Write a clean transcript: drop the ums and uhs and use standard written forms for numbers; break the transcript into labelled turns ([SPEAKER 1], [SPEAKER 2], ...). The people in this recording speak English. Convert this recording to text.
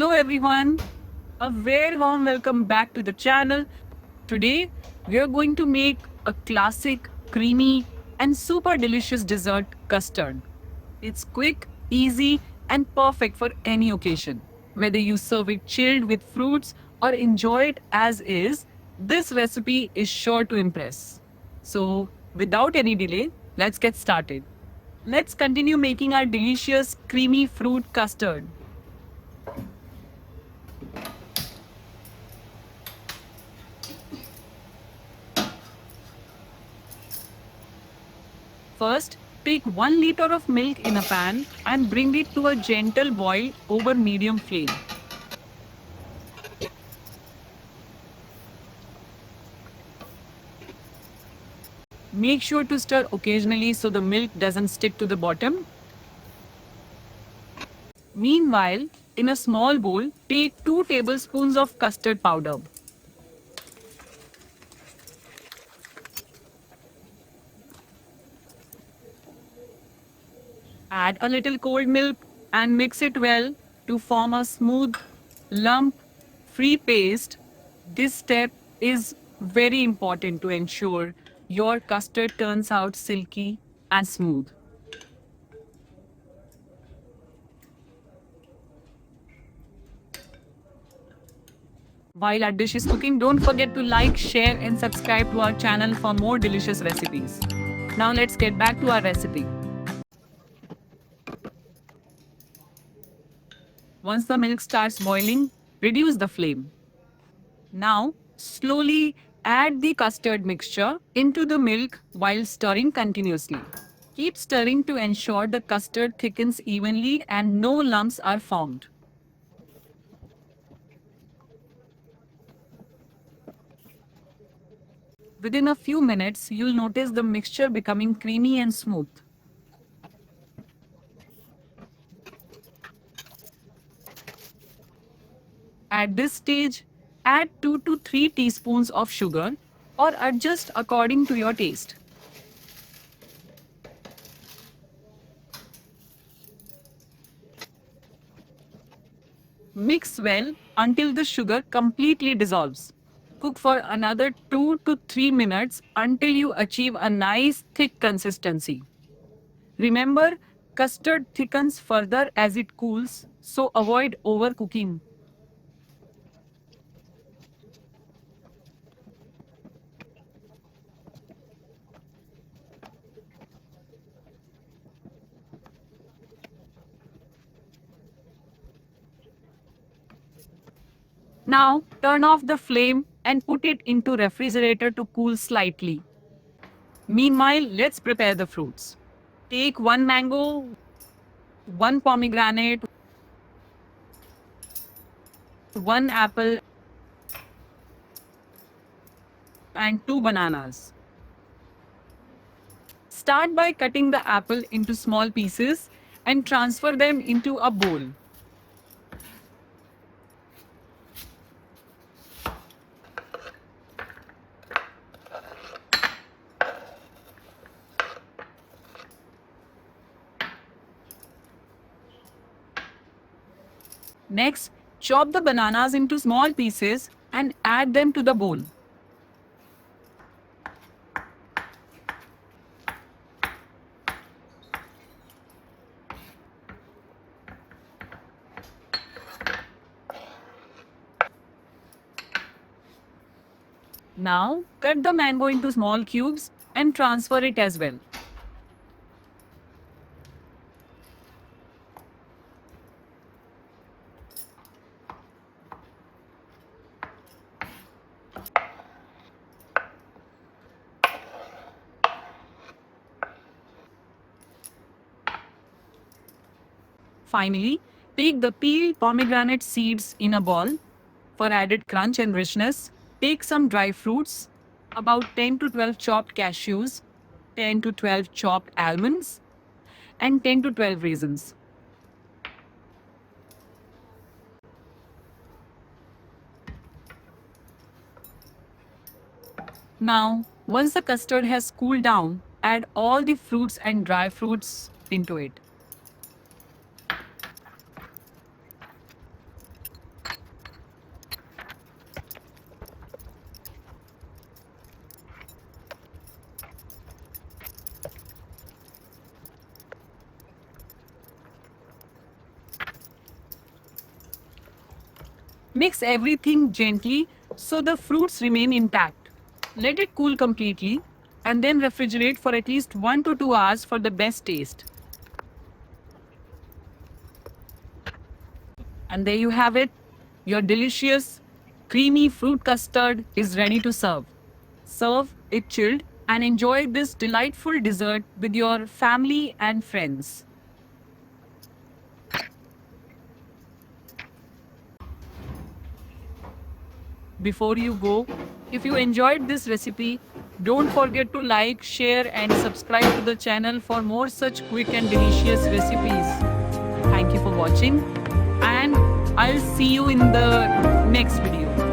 [SPEAKER 1] Hello everyone, a very warm welcome back to the channel. Today we are going to make a classic, creamy and super delicious dessert custard. It's quick, easy and perfect for any occasion. Whether you serve it chilled with fruits or enjoy it as is, this recipe is sure to impress. So without any delay, let's get started. Let's continue making our delicious creamy fruit custard. First, take 1 liter of milk in a pan and bring it to a gentle boil over medium flame. Make sure to stir occasionally so the milk doesn't stick to the bottom. Meanwhile, in a small bowl, take 2 tablespoons of custard powder. Add a little cold milk and mix it well to form a smooth, lump-free paste. This step is very important to ensure your custard turns out silky and smooth. While our dish is cooking, don't forget to like, share and subscribe to our channel for more delicious recipes. Now let's get back to our recipe. Once the milk starts boiling, reduce the flame. Now, slowly add the custard mixture into the milk while stirring continuously. Keep stirring to ensure the custard thickens evenly and no lumps are formed. Within a few minutes, you'll notice the mixture becoming creamy and smooth. At this stage, add 2 to 3 teaspoons of sugar or adjust according to your taste. Mix well until the sugar completely dissolves. Cook for another 2 to 3 minutes until you achieve a nice thick consistency. Remember, custard thickens further as it cools, so avoid overcooking. Now, turn off the flame and put it into refrigerator to cool slightly. Meanwhile, let's prepare the fruits. Take 1 mango, 1 pomegranate, 1 apple and 2 bananas. Start by cutting the apple into small pieces and transfer them into a bowl. Next, chop the bananas into small pieces and add them to the bowl. Now, cut the mango into small cubes and transfer it as well. Finally, take the peeled pomegranate seeds in a bowl. For added crunch and richness, take some dry fruits, about 10 to 12 chopped cashews, 10 to 12 chopped almonds, and 10 to 12 raisins. Now, once the custard has cooled down, add all the fruits and dry fruits into it. Mix everything gently so the fruits remain intact. Let it cool completely and then refrigerate for at least 1 to 2 hours for the best taste. And there you have it. Your delicious, creamy fruit custard is ready to serve. Serve it chilled and enjoy this delightful dessert with your family and friends. Before you go, if you enjoyed this recipe, don't forget to like, share, and subscribe to the channel for more such quick and delicious recipes. Thank you for watching, and I'll see you in the next video.